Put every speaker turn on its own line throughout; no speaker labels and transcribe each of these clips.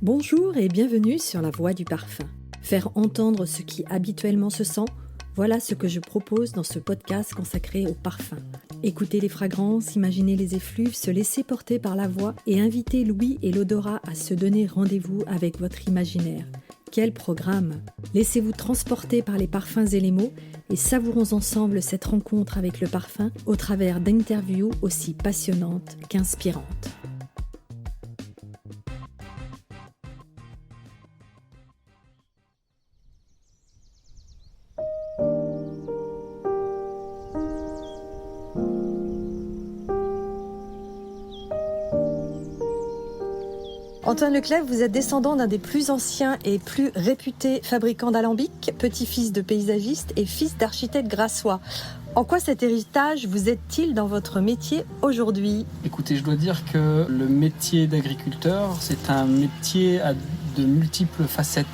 Bonjour et bienvenue sur La Voix du Parfum. Faire entendre ce qui habituellement se sent, voilà ce que je propose dans ce podcast consacré au parfum. Écouter les fragrances, imaginer les effluves, se laisser porter par la voix et inviter l'ouïe et l'odorat à se donner rendez-vous avec votre imaginaire. Quel programme! Laissez-vous transporter par les parfums et les mots et savourons ensemble cette rencontre avec le parfum au travers d'interviews aussi passionnantes qu'inspirantes. Antoine Leclève, vous êtes descendant d'un des plus anciens et plus réputés fabricants d'alambics, petit-fils de paysagiste et fils d'architecte grassois. En quoi cet héritage vous aide-t-il dans votre métier aujourd'hui ?
Écoutez, je dois dire que le métier d'agriculteur, c'est un métier à de multiples facettes.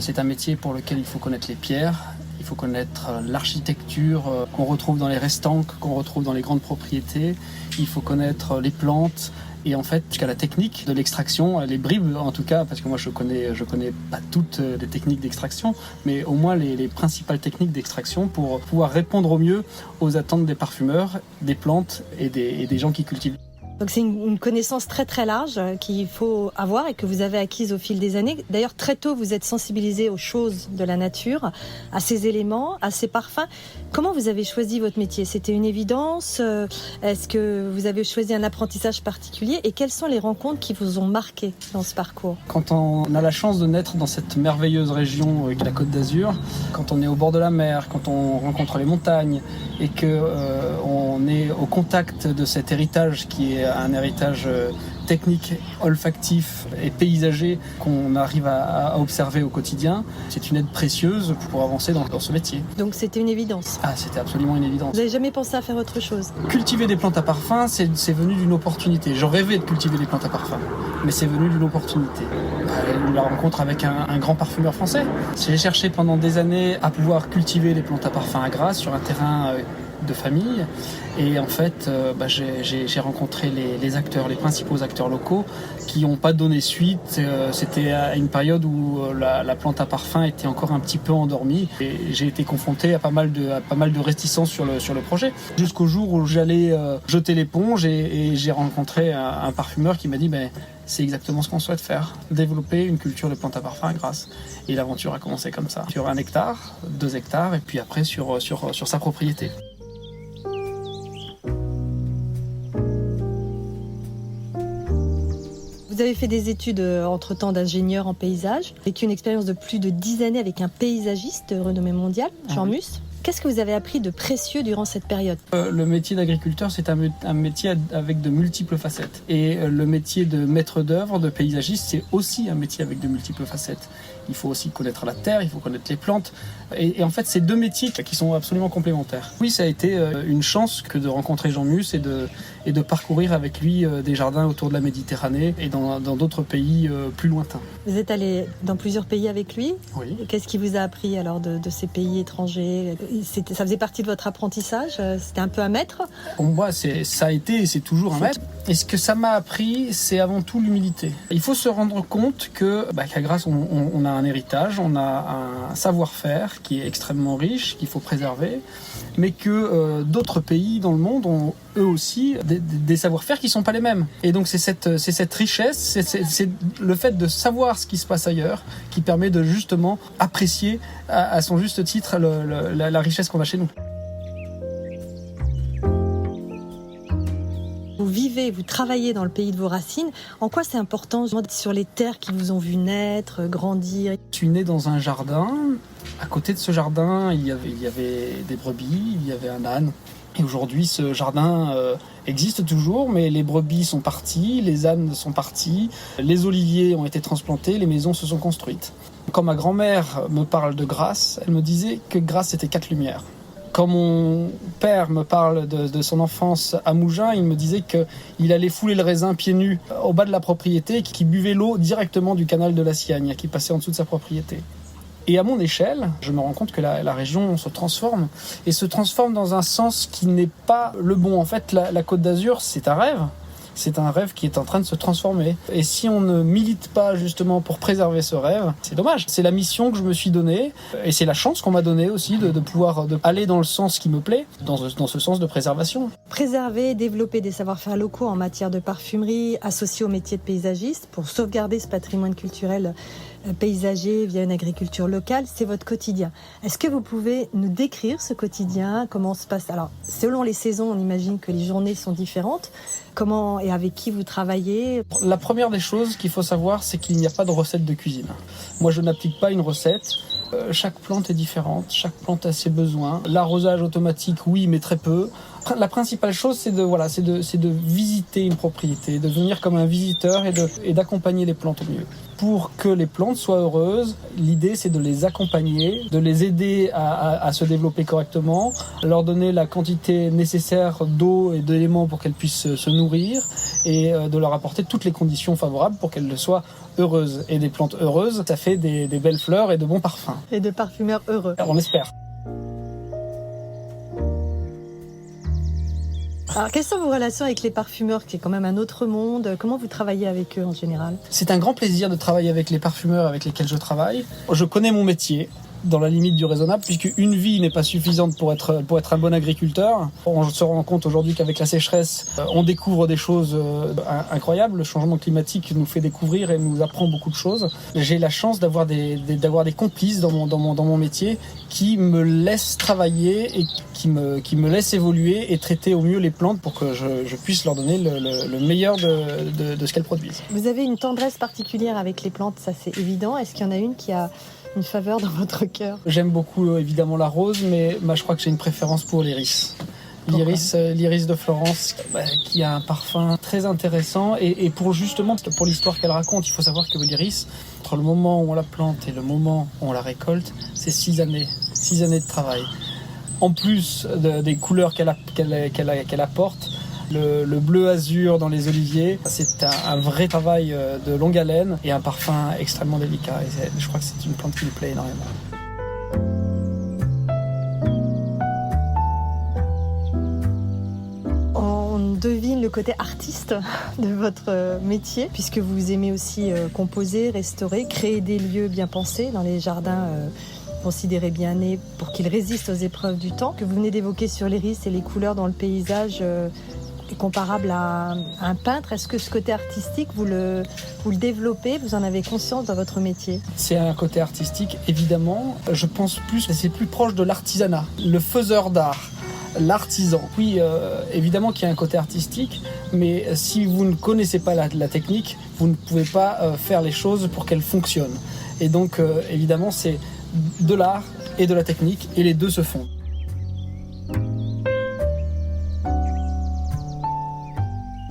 C'est un métier pour lequel il faut connaître les pierres, il faut connaître l'architecture qu'on retrouve dans les restanques, qu'on retrouve dans les grandes propriétés, il faut connaître les plantes, et en fait jusqu'à la technique de l'extraction, les bribes en tout cas, parce que moi je connais pas toutes les techniques d'extraction, mais au moins les principales techniques d'extraction pour pouvoir répondre au mieux aux attentes des parfumeurs, des plantes et des gens qui cultivent.
Donc c'est une connaissance très très large qu'il faut avoir et que vous avez acquise au fil des années. D'ailleurs très tôt vous êtes sensibilisé aux choses de la nature, à ces éléments, à ces parfums. Comment vous avez choisi votre métier ? C'était une évidence ? Est-ce que vous avez choisi un apprentissage particulier ? Et quelles sont les rencontres qui vous ont marqué dans ce parcours ?
Quand on a la chance de naître dans cette merveilleuse région qu'est la Côte d'Azur, quand on est au bord de la mer, quand on rencontre les montagnes et qu'on est au contact de cet héritage qui est un héritage technique, olfactif et paysager qu'on arrive à observer au quotidien, c'est une aide précieuse pour avancer dans ce métier.
Donc c'était une évidence ?
Ah, c'était absolument une évidence.
Vous n'avez jamais pensé à faire autre chose ?
Cultiver des plantes à parfum, c'est venu d'une opportunité. J'en rêvais de cultiver des plantes à parfum, mais c'est venu d'une opportunité. La rencontre avec un grand parfumeur français. J'ai cherché pendant des années à pouvoir cultiver les plantes à parfum à Grasse sur un terrain de famille, et en fait j'ai rencontré les principaux acteurs locaux qui n'ont pas donné suite. C'était à une période où la plante à parfum était encore un petit peu endormie et j'ai été confronté à pas mal de réticences sur le projet, jusqu'au jour où j'allais jeter l'éponge et j'ai rencontré un parfumeur qui m'a dit c'est exactement ce qu'on souhaite faire, développer une culture de plantes à parfum à Grasse. Et l'aventure a commencé comme ça, sur 1 hectare, 2 hectares, et puis après sur sa propriété.
Vous avez fait des études entre-temps d'ingénieur en paysage, vécu une expérience de plus de 10 années avec un paysagiste renommé mondial, Jean Mus. Qu'est-ce que vous avez appris de précieux durant cette période ?
Le métier d'agriculteur, c'est un métier avec de multiples facettes. Et le métier de maître d'œuvre, de paysagiste, c'est aussi un métier avec de multiples facettes. Il faut aussi connaître la terre, il faut connaître les plantes. Et en fait, c'est 2 métiers qui sont absolument complémentaires. Oui, ça a été une chance que de rencontrer Jean Mus et de parcourir avec lui des jardins autour de la Méditerranée et dans d'autres pays plus lointains.
Vous êtes allé dans plusieurs pays avec lui ?
Oui.
Qu'est-ce qui vous a appris alors de ces pays étrangers ? Ça faisait partie de votre apprentissage ? C'était un peu un maître ?
Pour moi, ça a été et c'est toujours un maître. Et ce que ça m'a appris, c'est avant tout l'humilité. Il faut se rendre compte qu'à Grasse, on a un héritage, on a un savoir-faire qui est extrêmement riche, qu'il faut préserver, mais que d'autres pays dans le monde ont eux aussi des savoir-faire qui ne sont pas les mêmes. Et donc c'est cette richesse, c'est le fait de savoir ce qui se passe ailleurs qui permet de justement apprécier à son juste titre la richesse qu'on a chez nous.
Vous vivez, vous travaillez dans le pays de vos racines. En quoi c'est important d'être sur les terres qui vous ont vu naître, grandir ?
Je suis né dans un jardin. À côté de ce jardin, il y avait des brebis, il y avait un âne. Et aujourd'hui, ce jardin existe toujours, mais les brebis sont parties, les ânes sont partis, les oliviers ont été transplantés, les maisons se sont construites. Quand ma grand-mère me parle de Grasse, elle me disait que Grasse c'était 4 lumières. Quand mon père me parle de son enfance à Mougins, il me disait qu'il allait fouler le raisin pieds nus au bas de la propriété, qu'il buvait l'eau directement du canal de la Siagne qui passait en dessous de sa propriété. Et à mon échelle, je me rends compte que la région se transforme, et se transforme dans un sens qui n'est pas le bon. En fait, la Côte d'Azur, c'est un rêve. C'est un rêve qui est en train de se transformer. Et si on ne milite pas justement pour préserver ce rêve, c'est dommage. C'est la mission que je me suis donnée et c'est la chance qu'on m'a donnée aussi de pouvoir aller dans le sens qui me plaît, dans ce sens de préservation.
Préserver, développer des savoir-faire locaux en matière de parfumerie associés au métier de paysagiste pour sauvegarder ce patrimoine culturel paysager via une agriculture locale, c'est votre quotidien. Est-ce que vous pouvez nous décrire ce quotidien? Comment se passe? Alors, selon les saisons, on imagine que les journées sont différentes. Comment et avec qui vous travaillez?
La première des choses qu'il faut savoir, c'est qu'il n'y a pas de recette de cuisine. Moi, je n'applique pas une recette. Chaque plante est différente, chaque plante a ses besoins. L'arrosage automatique, oui, mais très peu. La principale chose, c'est de visiter une propriété, de venir comme un visiteur et d'accompagner les plantes au mieux. Pour que les plantes soient heureuses, l'idée c'est de les accompagner, de les aider à se développer correctement, leur donner la quantité nécessaire d'eau et d'éléments pour qu'elles puissent se nourrir et de leur apporter toutes les conditions favorables pour qu'elles soient heureuses. Et des plantes heureuses, ça fait des belles fleurs et de bons parfums.
Et de parfumeurs heureux.
On espère.
Alors, quelles sont vos relations avec les parfumeurs, qui est quand même un autre monde? Comment vous travaillez avec eux en général?
C'est un grand plaisir de travailler avec les parfumeurs avec lesquels je travaille. Je connais mon métier dans la limite du raisonnable, puisque une vie n'est pas suffisante pour être un bon agriculteur. On se rend compte aujourd'hui qu'avec la sécheresse, on découvre des choses incroyables. Le changement climatique nous fait découvrir et nous apprend beaucoup de choses. J'ai la chance d'avoir des complices dans mon métier qui me laissent travailler et qui me laissent évoluer et traiter au mieux les plantes pour que je puisse leur donner le meilleur de ce qu'elles produisent.
Vous avez une tendresse particulière avec les plantes, ça c'est évident. Est-ce qu'il y en a une qui a une faveur dans votre cœur?
J'aime beaucoup évidemment la rose, mais je crois que j'ai une préférence pour l'iris. L'iris de Florence, qui a un parfum très intéressant et pour l'histoire qu'elle raconte, il faut savoir que l'iris, entre le moment où on la plante et le moment où on la récolte, c'est 6 années de travail. En plus des couleurs qu'elle apporte, le bleu azur dans les oliviers, c'est un vrai travail de longue haleine et un parfum extrêmement délicat. Et je crois que c'est une plante qui me plaît énormément.
On devine le côté artiste de votre métier, puisque vous aimez aussi composer, restaurer, créer des lieux bien pensés dans les jardins considérés bien nés pour qu'ils résistent aux épreuves du temps. Que vous venez d'évoquer sur l'iris et les couleurs dans le paysage est comparable à un peintre. Est-ce que ce côté artistique, vous le développez, vous en avez conscience dans votre métier?
C'est un côté artistique, évidemment. Je pense c'est plus proche de l'artisanat, le faiseur d'art. L'artisan. Oui, évidemment qu'il y a un côté artistique, mais si vous ne connaissez pas la technique, vous ne pouvez pas faire les choses pour qu'elles fonctionnent. Et donc, évidemment, c'est de l'art et de la technique, et les deux se font.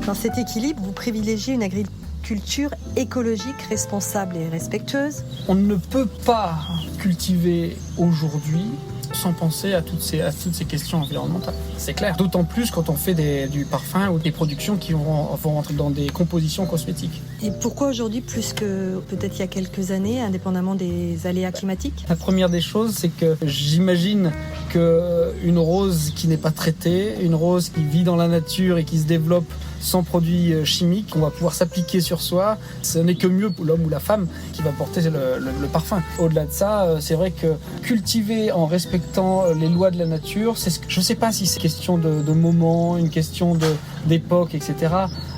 Dans cet équilibre, vous privilégiez une agriculture écologique, responsable et respectueuse.
On ne peut pas cultiver aujourd'hui sans penser à toutes ces questions environnementales. C'est clair. D'autant plus quand on fait du parfum ou des productions qui vont rentrer dans des compositions cosmétiques.
Et pourquoi aujourd'hui plus que peut-être il y a quelques années, indépendamment des aléas climatiques?
La première des choses, c'est que j'imagine qu'une rose qui n'est pas traitée, une rose qui vit dans la nature et qui se développe sans produits chimiques, on va pouvoir s'appliquer sur soi. Ce n'est que mieux pour l'homme ou la femme qui va porter le parfum. Au-delà de ça, c'est vrai que cultiver en respectant les lois de la nature, je ne sais pas si c'est une question de moment, une question d'époque, etc.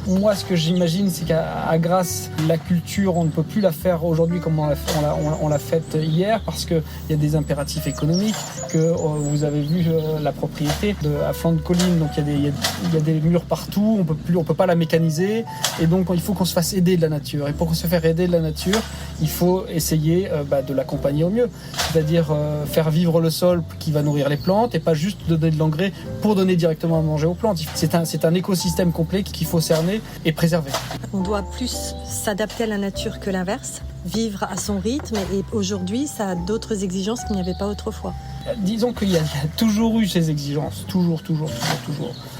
Moi, ce que j'imagine, c'est qu'à grâce la culture, on ne peut plus la faire aujourd'hui comme on l'a faite hier, parce qu'il y a des impératifs économiques, que vous avez vu la propriété à flanc de colline, donc il y a des murs partout, on peut pas la mécaniser, et donc il faut qu'on se fasse aider de la nature. Et pour se faire aider de la nature, il faut essayer de l'accompagner au mieux, c'est-à-dire faire vivre le sol qui va nourrir les plantes, et pas juste donner de l'engrais pour donner directement à manger aux plantes. C'est un écosystème complet qu'il faut cerner et préserver.
On doit plus s'adapter à la nature que l'inverse, vivre à son rythme, et aujourd'hui ça a d'autres exigences qu'il n'y avait pas autrefois.
Disons qu'il y a toujours eu ces exigences, toujours.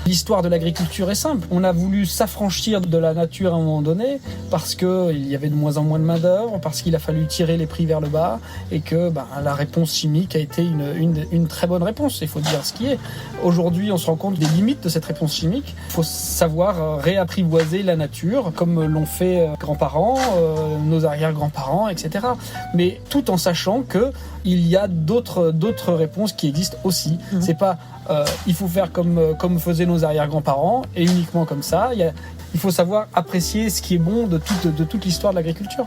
L'histoire de l'agriculture est simple. On a voulu s'affranchir de la nature à un moment donné parce qu'il y avait de moins en moins de main-d'œuvre, parce qu'il a fallu tirer les prix vers le bas et que la réponse chimique a été une très bonne réponse. Il faut dire ce qui est. Aujourd'hui, on se rend compte des limites de cette réponse chimique. Il faut savoir réapprivoiser la nature comme l'ont fait grands-parents, nos arrière-grands-parents, etc. Mais tout en sachant qu'il y a d'autres réponses qui existent aussi. C'est pas il faut faire comme faisaient nos arrière-grands-parents et uniquement comme ça. Il faut savoir apprécier ce qui est bon de toute l'histoire de l'agriculture.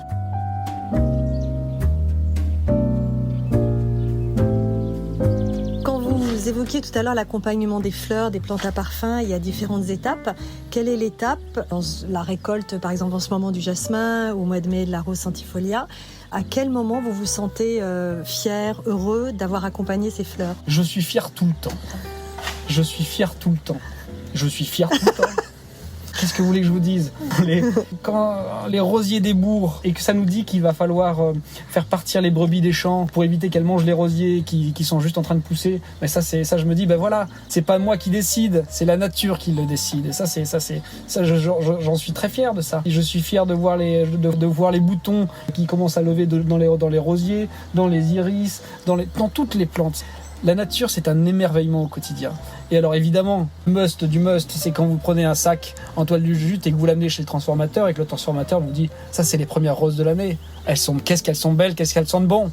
Vous évoquiez tout à l'heure l'accompagnement des fleurs, des plantes à parfum. Il y a différentes étapes. Quelle est l'étape dans la récolte, par exemple en ce moment du jasmin, au mois de mai de la rose centifolia? À quel moment vous vous sentez fier, heureux d'avoir accompagné ces fleurs?
Je suis fier tout le temps. Je suis fier tout le temps. Je suis fier tout le temps. Qu'est-ce que vous voulez que je vous dise? Quand les rosiers débourrent et que ça nous dit qu'il va falloir faire partir les brebis des champs pour éviter qu'elles mangent les rosiers qui sont juste en train de pousser, mais ça je me dis voilà, c'est pas moi qui décide, c'est la nature qui le décide. Et j'en suis très fier de ça. Et je suis fier de voir les boutons qui commencent à lever dans les rosiers, dans les iris, dans toutes les plantes. La nature, c'est un émerveillement au quotidien. Et alors évidemment, du must, c'est quand vous prenez un sac en toile de jute et que vous l'amenez chez le transformateur et que le transformateur vous dit « ça, c'est les premières roses de l'année. Qu'est-ce qu'elles sont belles, qu'est-ce qu'elles sentent bon ?»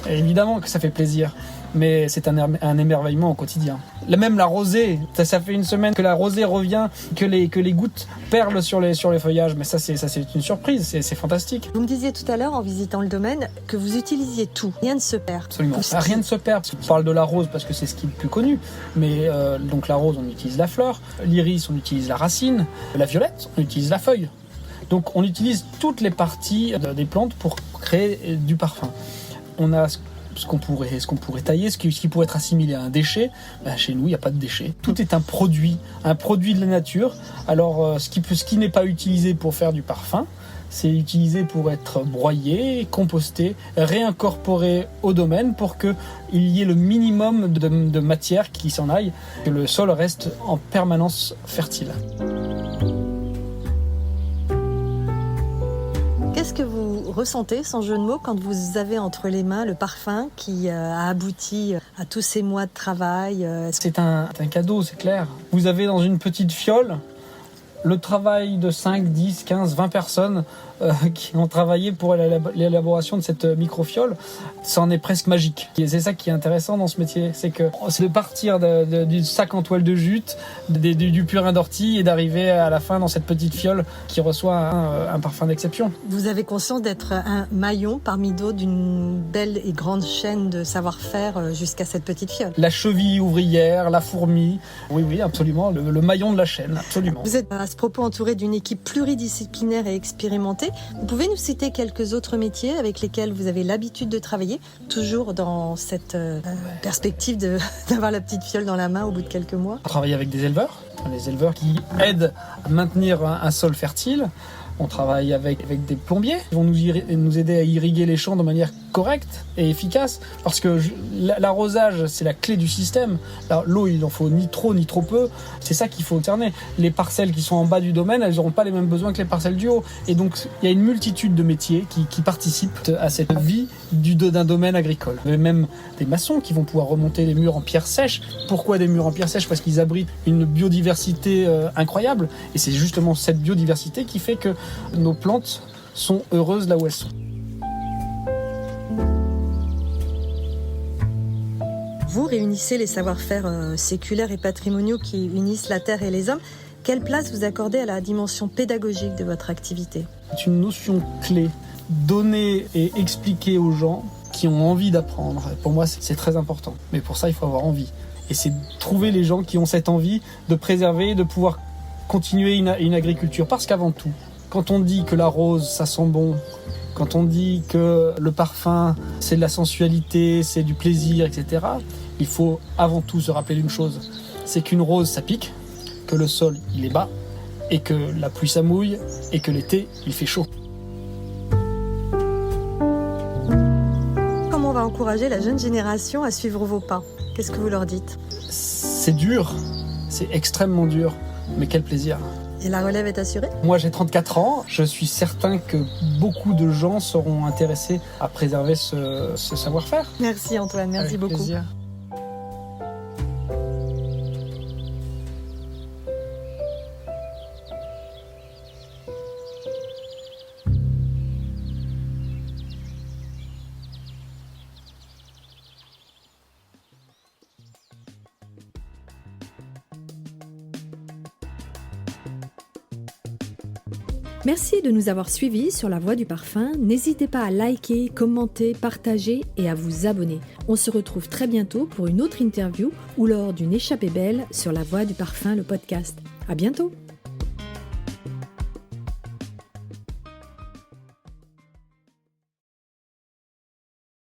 Et évidemment que ça fait plaisir. Mais c'est un émerveillement au quotidien. Même la rosée, ça fait une semaine que la rosée revient, que les gouttes perlent sur les feuillages. Mais ça c'est une surprise, c'est fantastique.
Vous me disiez tout à l'heure, en visitant le domaine, que vous utilisiez tout. Rien ne se perd.
Absolument. Rien ne se perd. On parle de la rose parce que c'est ce qui est le plus connu. Mais donc la rose, on utilise la fleur. L'iris, on utilise la racine. La violette, on utilise la feuille. Donc on utilise toutes les parties des plantes pour créer du parfum. On a ce qu'on pourrait tailler, ce qui pourrait être assimilé à un déchet. Chez nous, il n'y a pas de déchet. Tout est un produit de la nature. Alors, ce qui n'est pas utilisé pour faire du parfum, c'est utilisé pour être broyé, composté, réincorporé au domaine pour qu'il y ait le minimum de matière qui s'en aille, que le sol reste en permanence fertile.
Qu'est-ce que vous ressentez, sans jeu de mots, quand vous avez entre les mains le parfum qui a abouti à tous ces mois de travail?
C'est un cadeau, c'est clair. Vous avez dans une petite fiole le travail de 5, 10, 15, 20 personnes qui ont travaillé pour l'élaboration de cette microfiole. Ça en est presque magique. Et c'est ça qui est intéressant dans ce métier, c'est de partir du sac en toile de jute, du purin d'ortie et d'arriver à la fin dans cette petite fiole qui reçoit un parfum d'exception.
Vous avez conscience d'être un maillon parmi d'autres d'une belle et grande chaîne de savoir-faire jusqu'à cette petite fiole.
La cheville ouvrière, la fourmi, oui, absolument, le maillon de la chaîne, absolument.
Vous êtes à ce propos entouré d'une équipe pluridisciplinaire et expérimentée. Vous pouvez nous citer quelques autres métiers avec lesquels vous avez l'habitude de travailler, toujours dans cette perspective d'avoir la petite fiole dans la main au bout de quelques mois?
On travaille avec des éleveurs qui aident à maintenir un sol fertile. On travaille avec des plombiers qui vont nous aider à irriguer les champs de manière correcte et efficace, parce que l'arrosage, c'est la clé du système. L'eau, il n'en faut ni trop ni trop peu. C'est ça qu'il faut cerner. Les parcelles qui sont en bas du domaine, elles n'auront pas les mêmes besoins que les parcelles du haut. Et donc, il y a une multitude de métiers qui participent à cette vie d'un domaine agricole. Il y a même des maçons qui vont pouvoir remonter les murs en pierre sèche. Pourquoi des murs en pierre sèche? Parce qu'ils abritent une biodiversité incroyable. Et c'est justement cette biodiversité qui fait que nos plantes sont heureuses là où elles sont.
Vous réunissez les savoir-faire séculaires et patrimoniaux qui unissent la terre et les hommes. Quelle place vous accordez à la dimension pédagogique de votre activité?
C'est une notion clé. Donner et expliquer aux gens qui ont envie d'apprendre. Pour moi, c'est très important. Mais pour ça, il faut avoir envie. Et c'est trouver les gens qui ont cette envie de préserver, de pouvoir continuer une agriculture. Parce qu'avant tout, quand on dit que la rose, ça sent bon, quand on dit que le parfum, c'est de la sensualité, c'est du plaisir, etc., il faut avant tout se rappeler d'une chose, c'est qu'une rose, ça pique, que le sol, il est bas, et que la pluie, ça mouille, et que l'été, il fait chaud.
Comment on va encourager la jeune génération à suivre vos pas? Qu'est-ce que vous leur dites?
C'est dur, C'est extrêmement dur, mais quel plaisir.
Et la relève est assurée ?
Moi, j'ai 34 ans. Je suis certain que beaucoup de gens seront intéressés à préserver ce savoir-faire.
Merci Antoine, merci
Avec
beaucoup.
plaisir.
Merci de nous avoir suivis sur La Voie du Parfum. N'hésitez pas à liker, commenter, partager et à vous abonner. On se retrouve très bientôt pour une autre interview ou lors d'une échappée belle sur La Voie du Parfum, le podcast. À bientôt!